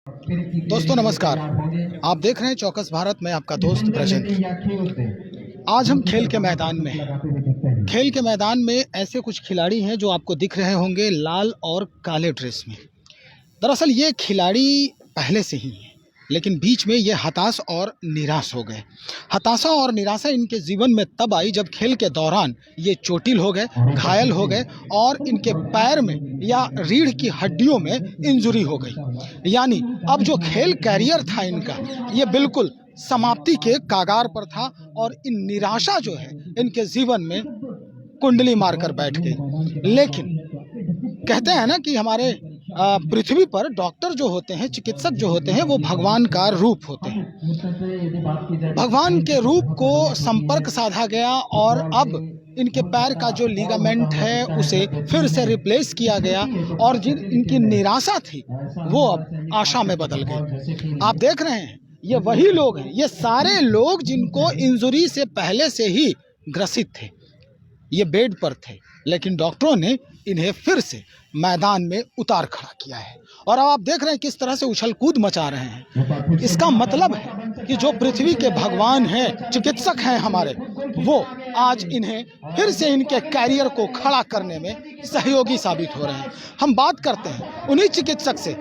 दोस्तों नमस्कार। आप देख रहे हैं चौकस भारत में आपका दोस्त ब्रजेंद्र। आज हम खेल के मैदान में हैं। खेल के मैदान में ऐसे कुछ खिलाड़ी हैं जो आपको दिख रहे होंगे लाल और काले ड्रेस में। दरअसल ये खिलाड़ी पहले से ही हैं, लेकिन बीच में ये हताश और निराश हो गए। हताशा और निराशा इनके जीवन में तब आई जब खेल के दौरान ये चोटिल हो गए, घायल हो गए और इनके पैर में या रीढ़ की हड्डियों में इंजरी हो गई। यानी अब जो खेल कैरियर था इनका, ये बिल्कुल समाप्ति के कागार पर था और इन निराशा जो है इनके जीवन में कुंडली मारकर बैठ गई। लेकिन कहते हैं ना कि हमारे पृथ्वी पर डॉक्टर जो होते हैं, चिकित्सक जो होते हैं, वो भगवान का रूप होते हैं। भगवान के रूप को संपर्क साधा गया और अब इनके पैर का जो लिगामेंट है उसे फिर से रिप्लेस किया गया और जिन इनकी निराशा थी वो अब आशा में बदल गई। आप देख रहे हैं ये वही लोग हैं, ये सारे लोग जिनको इंजरी से पहले से ही ग्रसित थे, ये बेड पर थे, लेकिन डॉक्टरों ने इन्हें फिर से मैदान में उतार खड़ा किया है और अब आप देख रहे हैं किस तरह से उछल कूद मचा रहे हैं। इसका मतलब है कि जो पृथ्वी के भगवान हैं, चिकित्सक हैं हमारे, वो आज इन्हें फिर से इनके कैरियर को खड़ा करने में सहयोगी साबित हो रहे हैं। हम बात करते हैं उन्हीं चिकित्सक से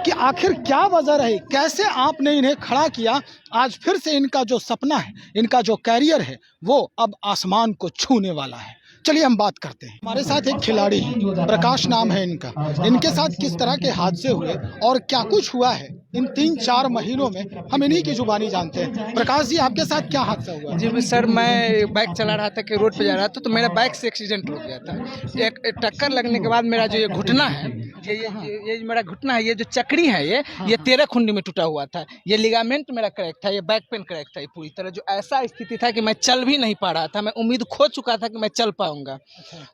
कि आखिर क्या वजह रही, कैसे आपने इन्हें खड़ा किया। आज फिर से इनका जो सपना है, इनका जो कैरियर है, वो अब आसमान को छूने वाला है। चलिए हम बात करते हैं। हमारे साथ एक खिलाड़ी हैं, प्रकाश नाम है इनका। इनके साथ किस तरह के हादसे हुए और क्या कुछ हुआ है इन 3-4 महीनों में, हम इन्हीं की जुबानी जानते हैं। प्रकाश जी, आपके साथ क्या हादसा हुआ? जी सर, मैं बाइक चला रहा था कि रोड पे जा रहा था तो मेरा बाइक से एक्सीडेंट हो गया था। एक टक्कर लगने के बाद मेरा जो ये घुटना है, ये मेरा घुटना है, ये जो चक्री है ये 13 खुंडी में टूटा हुआ था। ये लिगामेंट मेरा क्रैक था, ये बैक पेन क्रैक था, ये पूरी तरह जो ऐसा स्थिति था कि मैं चल भी नहीं पा रहा था। मैं उम्मीद खो चुका था कि मैं चल पाऊंगा।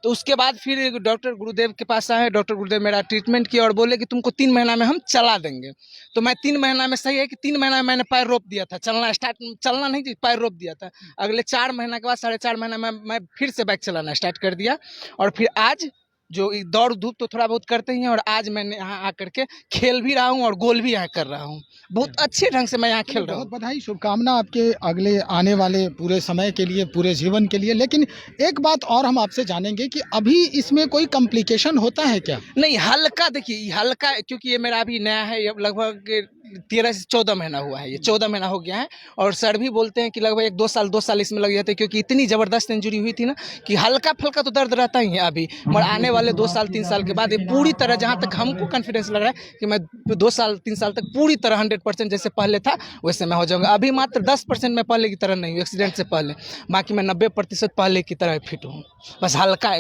तो उसके बाद फिर डॉक्टर गुरुदेव के पास आए। डॉक्टर गुरुदेव मेरा ट्रीटमेंट किया और बोले कि तुमको 3 महीना में हम चला देंगे। तो मैं 3 महीना में, सही है कि 3 महीना में मैंने पैर रोप दिया था, चलना नहीं, पैर रोप दिया था। अगले 4 महीना के बाद, 4.5 महीना में मैं फिर से बाइक चलाना स्टार्ट कर दिया और फिर आज जो दौड़ धूप तो थोड़ा बहुत करते ही हैं और आज मैंने यहाँ आकर के खेल भी रहा हूँ और गोल भी यहाँ कर रहा हूँ। बहुत अच्छे ढंग से मैं यहाँ खेल रहा हूँ। बहुत बधाई, शुभकामना आपके अगले आने वाले पूरे समय के लिए, पूरे जीवन के लिए। लेकिन एक बात और हम आपसे जानेंगे कि अभी इसमें कोई कॉम्प्लिकेशन होता है क्या? नहीं, हल्का, देखिए हल्का, क्योंकि ये मेरा अभी नया है, ये लगभग 13 से 14 महीना हुआ है, ये 14 महीना हो गया है। और सर भी बोलते हैं कि लगभग 2 साल इसमें लग जाते हैं, क्योंकि इतनी ज़बरदस्त इंजरी हुई थी ना कि हल्का फुल्का तो दर्द रहता ही है अभी, मगर आने वाले 2 साल 3 साल के बाद ये पूरी तरह, जहाँ तक हमको कॉन्फिडेंस लग रहा है कि मैं 2 साल 3 साल तक पूरी तरह 100% जैसे पहले था वैसे मैं हो जाऊँगा। अभी मात्र 10% मैं पहले की तरह नहीं हूँ एक्सीडेंट से पहले, बाकी मैं 90% पहले की तरह फिट हूँ। बस हल्का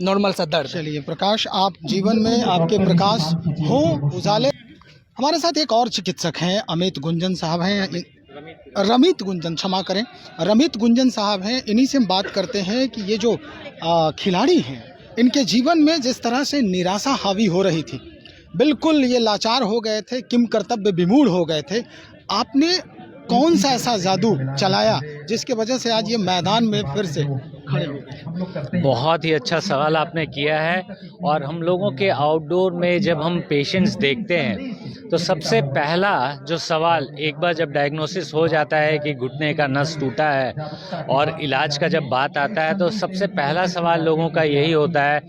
नॉर्मल सा दर्द। चलिए प्रकाश, आप जीवन में आपके प्रकाश हो, उजाले। हमारे साथ एक और चिकित्सक हैं, अमित गुंजन साहब हैं, रमित गुंजन, क्षमा करें, रमित गुंजन साहब हैं। इन्हीं से हम बात करते हैं कि ये जो खिलाड़ी हैं, इनके जीवन में जिस तरह से निराशा हावी हो रही थी, बिल्कुल ये लाचार हो गए थे, किम कर्तव्य विमूढ़ हो गए थे। आपने कौन सा ऐसा जादू चलाया जिसके वजह से आज ये मैदान में फिर से खड़े हो गए? बहुत ही अच्छा सवाल आपने किया है। और हम लोगों के आउटडोर में जब हम पेशेंट्स देखते हैं तो सबसे पहला जो सवाल, एक बार जब डायग्नोसिस हो जाता है कि घुटने का नस टूटा है और इलाज का जब बात आता है, तो सबसे पहला सवाल लोगों का यही होता है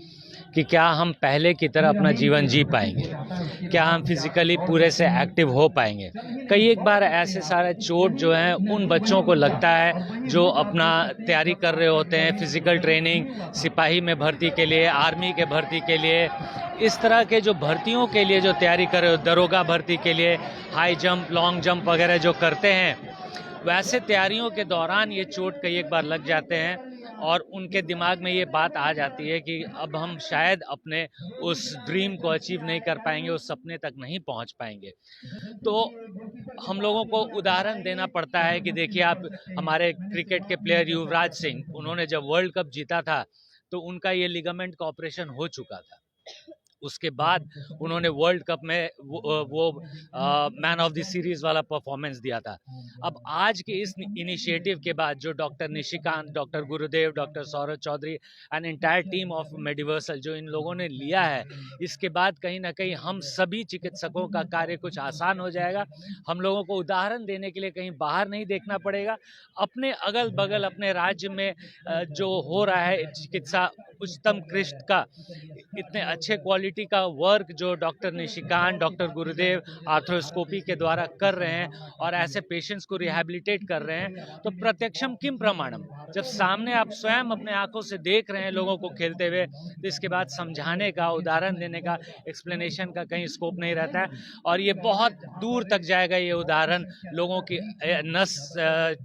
कि क्या हम पहले की तरह अपना जीवन जी पाएंगे, क्या हम फिज़िकली पूरे से एक्टिव हो पाएंगे। कई एक बार ऐसे सारे चोट जो हैं उन बच्चों को लगता है जो अपना तैयारी कर रहे होते हैं, फिज़िकल ट्रेनिंग, सिपाही में भर्ती के लिए, आर्मी के भर्ती के लिए, इस तरह के जो भर्तियों के लिए जो तैयारी कर रहे हो, दरोगा भर्ती के लिए, हाई जंप, लॉन्ग जंप वगैरह जो करते हैं, वैसे तैयारियों के दौरान ये चोट कई एक बार लग जाते हैं और उनके दिमाग में ये बात आ जाती है कि अब हम शायद अपने उस ड्रीम को अचीव नहीं कर पाएंगे, उस सपने तक नहीं पहुंच पाएंगे। तो हम लोगों को उदाहरण देना पड़ता है कि देखिए, आप हमारे क्रिकेट के प्लेयर युवराज सिंह, उन्होंने जब वर्ल्ड कप जीता था तो उनका ये लिगामेंट का ऑपरेशन हो चुका था उसके बाद उन्होंने वर्ल्ड कप में वो मैन ऑफ द सीरीज वाला परफॉर्मेंस दिया था। अब आज के इस इनिशिएटिव के बाद जो doctor Nishikant, doctor Gurudev, doctor Saurabh Chaudhary and entire team of Medivarsal जो इन लोगों ने लिया है, इसके बाद कहीं ना कहीं हम सभी चिकित्सकों का कार्य कुछ आसान हो जाएगा। हम लोगों को उदाहरण देने के लिए कहीं बाहर नहीं देखना पड़ेगा। अपने अगल बगल अपने राज्य में जो हो रहा है चिकित्सा उच्चतम कृष्ट का, इतने अच्छे क्वालिटी का वर्क जो डॉक्टर निशिकांत, डॉक्टर गुरुदेव आर्थ्रोस्कोपी के द्वारा कर रहे हैं और ऐसे पेशेंट्स को रिहैबिलिटेट कर रहे हैं, तो प्रत्यक्षम किम प्रमाणम, जब सामने आप स्वयं अपने आंखों से देख रहे हैं लोगों को खेलते हुए, तो इसके बाद समझाने का, उदाहरण देने का, एक्सप्लेनेशन का कहीं स्कोप नहीं रहता है और ये बहुत दूर तक जाएगा ये उदाहरण लोगों की नस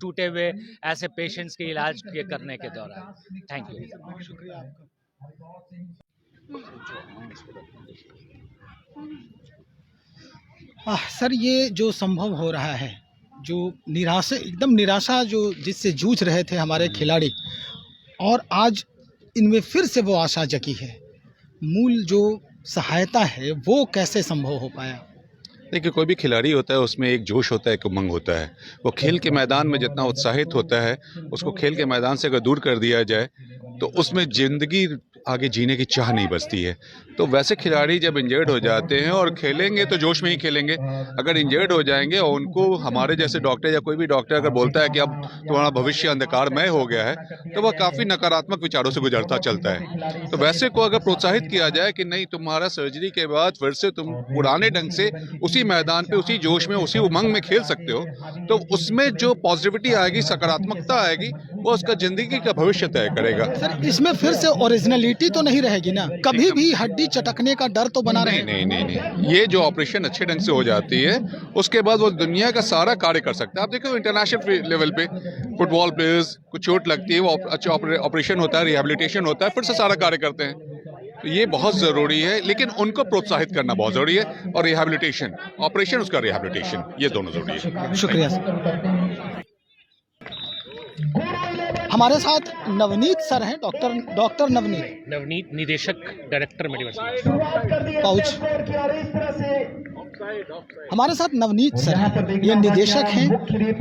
टूटे हुए ऐसे पेशेंट्स के इलाज के करने के दौरान। Thank you. शुक्रिया आपका। सर, ये जो संभव हो रहा है, जो निराशा, एकदम निराशा जो जिससे जूझ रहे थे हमारे खिलाड़ी, और आज इनमें फिर से वो आशा जगी है, मूल जो सहायता है वो कैसे संभव हो पाया? देखिए, कोई भी खिलाड़ी होता है उसमें एक जोश होता है, एक उमंग होता है। वो खेल के मैदान में जितना उत्साहित होता है, उसको खेल के मैदान से अगर दूर कर दिया जाए तो उसमें ज़िंदगी आगे जीने की चाह नहीं बचती है। तो वैसे खिलाड़ी जब इंजर्ड हो जाते हैं और खेलेंगे तो जोश में ही खेलेंगे, अगर इंजर्ड हो जाएंगे और उनको हमारे जैसे डॉक्टर या कोई भी डॉक्टर अगर बोलता है कि अब तुम्हारा भविष्य अंधकारमय हो गया है, तो वह काफ़ी नकारात्मक विचारों से गुजरता चलता है। तो वैसे को अगर प्रोत्साहित किया जाए कि नहीं, तुम्हारा सर्जरी के बाद फिर से तुम पुराने ढंग से उसी मैदान पे, उसी जोश में, उसी उमंग में खेल सकते हो, तो उसमें जो पॉजिटिविटी आएगी, सकारात्मकता आएगी, वो उसका ज़िंदगी का भविष्य तय करेगा। सर, इसमें फिर से ओरिजिनलिटी तो नहीं रहेगी ना? कभी भी हड्डी चटकने का डर तो बना रहे? नहीं, ये जो ऑपरेशन अच्छे ढंग से हो जाती है, उसके बाद वो दुनिया का सारा कार्य कर सकता है। आप देखो इंटरनेशनल लेवल पे फुटबॉल प्लेयर्स को चोट लगती है, वो अच्छा ऑपरेशन होता है, रिहैबिलिटेशन होता है, फिर से सारा कार्य करते हैं। तो ये बहुत ज़रूरी है, लेकिन उनको प्रोत्साहित करना बहुत ज़रूरी है, और रिहैबिलिटेशन, ऑपरेशन उसका रिहैबिलिटेशन, ये दोनों ज़रूरी है। शुक्रिया सर। हमारे साथ नवनीत सर हैं, डॉक्टर नवनीत, निदेशक डायरेक्टर मेडिवर्सल पाउच। हमारे साथ नवनीत सर हैं, ये निदेशक हैं।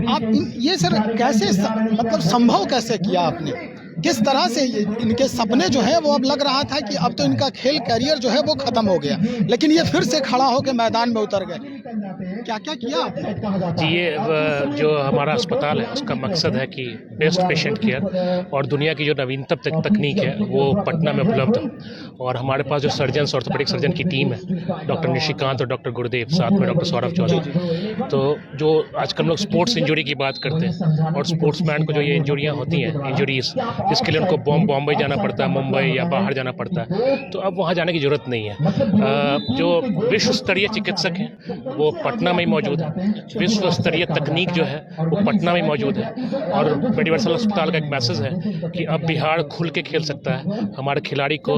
आप ये सर कैसे मतलब संभव कैसे किया आपने? किस तरह से इनके सपने जो है वो, अब लग रहा था कि अब तो इनका खेल करियर जो है वो खत्म हो गया, लेकिन ये फिर से खड़ा होकर मैदान में उतर गए, क्या क्या किया आपने? जी, ये जो हमारा अस्पताल है उसका मकसद है कि बेस्ट पेशेंट केयर, और दुनिया की जो नवीनतम तकनीक है वो पटना में उपलब्ध हो। और हमारे पास जो सर्जन्स, ऑर्थोपेडिक सर्जन की टीम है, डॉक्टर निशिकांत और डॉक्टर गुरुदेव, साथ में डॉक्टर सौरभ चौधरी। तो जो आजकल हम लोग स्पोर्ट्स इंजरी की बात करते हैं, और स्पोर्ट्समैन को जो ये इंजरियाँ होती हैं, इंजरीज, जिसके लिए उनको बॉम्बे जाना पड़ता है, मुंबई या बाहर जाना पड़ता है, तो अब वहाँ जाने की ज़रूरत नहीं है। जो विश्व स्तरीय चिकित्सक हैं वो पटना में ही मौजूद है, विश्व स्तरीय तकनीक जो है वो पटना में मौजूद है। और मेडिवर्सल अस्पताल का एक मैसेज है कि अब बिहार खुल के खेल सकता है। हमारे खिलाड़ी को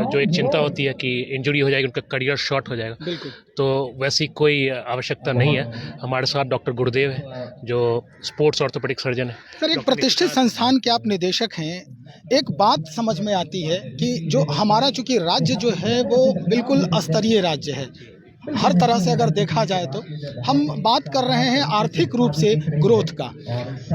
जो एक चिंता होती है कि इंजरी हो जाएगी, उनका करियर शॉर्ट हो जाएगा, तो वैसी कोई आवश्यकता नहीं है। हमारे साथ डॉक्टर गुरुदेव है जो स्पोर्ट्स ऑर्थोपेडिक सर्जन है। सर, एक प्रतिष्ठित संस्थान के आप निदेशक हैं, एक बात समझ में आती है कि जो हमारा चूंकि राज्य जो है वो बिल्कुल अस्तरीय राज्य है, हर तरह से अगर देखा जाए तो हम बात कर रहे हैं आर्थिक रूप से ग्रोथ का।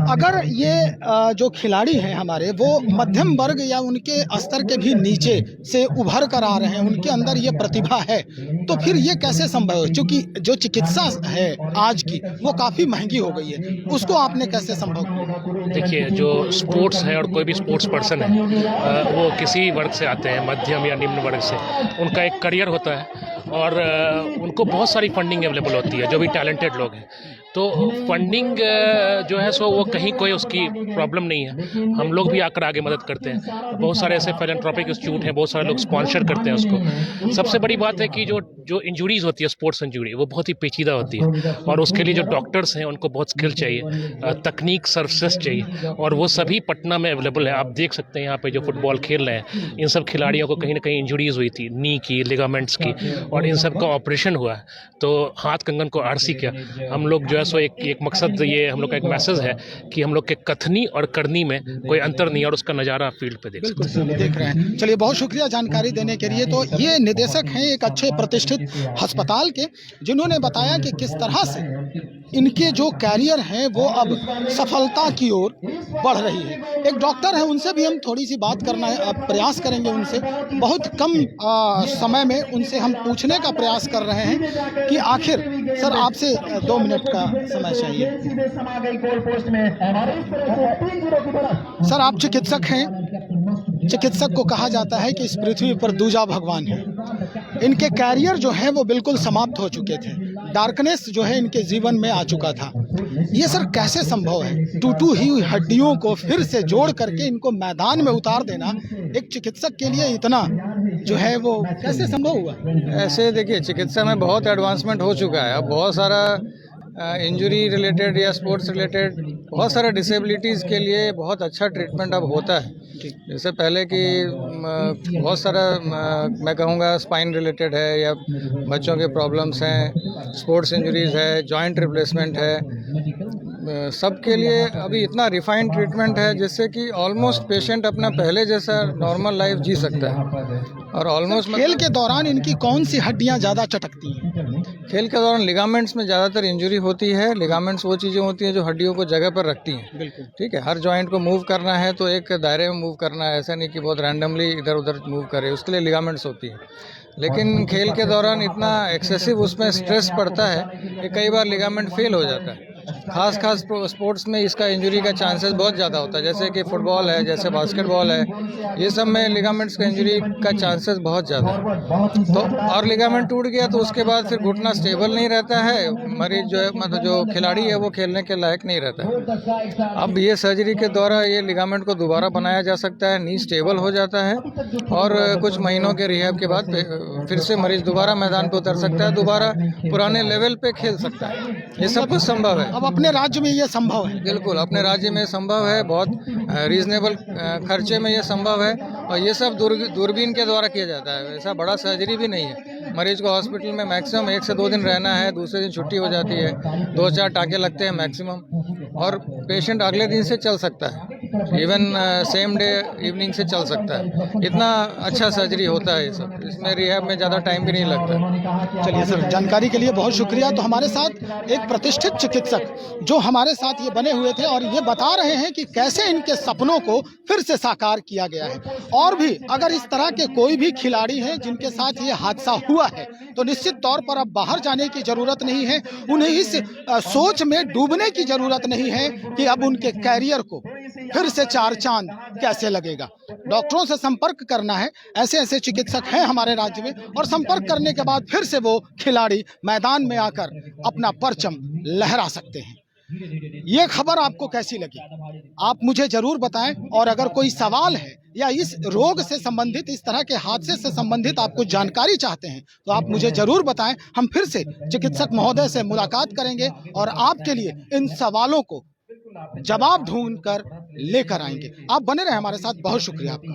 अगर ये जो खिलाड़ी हैं हमारे, वो मध्यम वर्ग या उनके स्तर के भी नीचे से उभर कर आ रहे हैं, उनके अंदर ये प्रतिभा है, तो फिर ये कैसे संभव है? क्योंकि जो चिकित्सा है आज की वो काफ़ी महंगी हो गई है, उसको आपने कैसे संभव किया? देखिए, जो स्पोर्ट्स है और कोई भी स्पोर्ट्स पर्सन है, वो किसी वर्ग से आते हैं, मध्यम या निम्न वर्ग से, उनका एक करियर होता है और उनको बहुत सारी फंडिंग अवेलेबल होती है, जो भी टैलेंटेड लोग हैं। तो फंडिंग जो है सो वो कहीं कोई उसकी प्रॉब्लम नहीं है। हम लोग भी आकर आगे मदद करते हैं। बहुत सारे ऐसे फिलैंथ्रोपिक इंस्टीट्यूट हैं, बहुत सारे लोग स्पॉन्सर करते हैं उसको। सबसे बड़ी बात है कि जो इंजरीज होती है, स्पोर्ट्स इंजरी, वो बहुत ही पेचीदा होती है और उसके लिए जो डॉक्टर्स हैं उनको बहुत स्किल चाहिए, तकनीक, सर्विसेज चाहिए, और वो सभी पटना में अवेलेबल है। आप देख सकते हैं यहाँ पे जो फुटबॉल खेल रहे हैं, इन सब खिलाड़ियों को कहीं ना कहीं इंजरीज हुई थी, नी की, लिगामेंट्स की, और इन सब का ऑपरेशन हुआ है। तो हाथ कंगन को आरसी किया। हम लोग जो है सो एक मकसद, ये हम लोग का एक मैसेज है कि हम लोग के कथनी और करनी में कोई अंतर नहीं है और उसका नज़ारा फील्ड पे देख सकते हैं। देख रहे हैं। चलिए, बहुत शुक्रिया जानकारी देने के लिए। तो ये निदेशक हैं एक अच्छे प्रतिष्ठित अस्पताल के, जिन्होंने बताया कि किस तरह से इनके जो कैरियर हैं वो अब सफलता की ओर बढ़ रही है। एक डॉक्टर है, उनसे भी हम थोड़ी सी बात करना है, प्रयास करेंगे उनसे। बहुत कम समय में उनसे हम पूछने का प्रयास कर रहे हैं कि आखिर सर, आपसे 2 मिनट का समय चाहिए। सर, आप चिकित्सक हैं। चिकित्सक को कहा जाता है कि इस पृथ्वी पर दूजा भगवान है। इनके कैरियर जो है वो बिल्कुल समाप्त हो चुके थे। डार्कनेस जो है इनके जीवन में आ चुका था। ये सर कैसे संभव है? टूटी हुई हड्डियों को फिर से जोड़ करके इनको मैदान में उतार देना एक चिकित्सक के लिए इतना जो है वो कैसे संभव हुआ? ऐसे देखिए, चिकित्सा में बहुत एडवांसमेंट हो चुका है। अब बहुत सारा इंजरी रिलेटेड या स्पोर्ट्स रिलेटेड बहुत सारा डिसेबिलिटीज़ के लिए बहुत अच्छा ट्रीटमेंट अब होता है। जैसे पहले कि बहुत सारा मैं कहूँगा स्पाइन रिलेटेड है या बच्चों के प्रॉब्लम्स हैं, स्पोर्ट्स इंजरीज़ है, जॉइंट रिप्लेसमेंट है, सब के लिए अभी इतना रिफाइंड ट्रीटमेंट है जिससे कि ऑलमोस्ट पेशेंट अपना पहले जैसा नॉर्मल लाइफ जी सकता है। और ऑलमोस्ट खेल के दौरान इनकी कौन सी हड्डियां ज़्यादा चटकती हैं? खेल के दौरान लिगामेंट्स में ज़्यादातर इंजरी होती है। लिगामेंट्स वो चीज़ें होती हैं जो हड्डियों को जगह पर रखती हैं। बिल्कुल ठीक है, हर जॉइंट को मूव करना है तो एक दायरे में मूव करना है, ऐसा नहीं कि बहुत रैंडमली इधर उधर मूव करे, उसके लिए लिगामेंट्स होती है। लेकिन खेल के दौरान इतना एक्सेसिव उसमें स्ट्रेस पड़ता है कि कई बार लिगामेंट फेल हो जाता है। खास स्पोर्ट्स में इसका इंजरी का चांसेस बहुत ज़्यादा होता है, जैसे कि फुटबॉल है, जैसे बास्केटबॉल है, ये सब में लिगामेंट्स का इंजरी का चांसेस बहुत ज़्यादा है। तो और लिगामेंट टूट गया तो उसके बाद फिर घुटना स्टेबल नहीं रहता है, मरीज जो है मतलब जो खिलाड़ी है वो खेलने के लायक नहीं रहता है। अब ये सर्जरी के द्वारा ये लिगामेंट को दोबारा बनाया जा सकता है, नी स्टेबल हो जाता है और कुछ महीनों के रिहैब के बाद फिर से मरीज दोबारा मैदान पर उतर सकता है, दोबारा पुराने लेवल पे खेल सकता है। ये सब कुछ संभव है। अब अपने राज्य में ये संभव है? बिल्कुल, अपने राज्य में संभव है, बहुत रीजनेबल खर्चे में ये संभव है और ये सब दूरबीन के द्वारा किया जाता है। ऐसा बड़ा सर्जरी भी नहीं है। मरीज को हॉस्पिटल में मैक्सिमम 1 से 2 दिन रहना है, दूसरे दिन छुट्टी हो जाती है, 2-4 टाँके लगते हैं मैक्सिमम और पेशेंट अगले दिन से चल सकता है, इवन सेम डे इवनिंग से चल सकता है। इतना अच्छा सर्जरी होता है ये सब, इसमें रिहैब में ज़्यादा टाइम भी नहीं लगता। चलिए सर, जानकारी के लिए बहुत शुक्रिया। तो हमारे साथ एक प्रतिष्ठित चिकित्सक जो हमारे साथ ये बने हुए थे और ये बता रहे हैं कि कैसे इनके सपनों को फिर से साकार किया गया है। और भी अगर इस तरह के कोई भी खिलाड़ी हैं जिनके साथ ये हादसा हुआ है तो निश्चित तौर पर अब बाहर जाने की जरूरत नहीं है, उन्हें इस सोच में डूबने की जरूरत नहीं है कि अब उनके कैरियर को फिर से 4 चांद कैसे लगेगा। डॉक्टरों से संपर्क करना है, ऐसे ऐसे चिकित्सक हैं हमारे राज्य में, और संपर्क करने के बाद फिर से वो खिलाड़ी मैदान में आकर अपना परचम लहरा सकते हैं। ये खबर आपको कैसी लगी आप मुझे जरूर बताएं, और अगर कोई सवाल है या इस रोग से संबंधित, इस तरह के हादसे से संबंधित आप कुछ जानकारी चाहते हैं तो आप मुझे जरूर बताएं। हम फिर से चिकित्सक महोदय से मुलाकात करेंगे और आपके लिए इन सवालों को जवाब ढूंढकर लेकर आएंगे। आप बने रहे हमारे साथ। बहुत शुक्रिया आपका।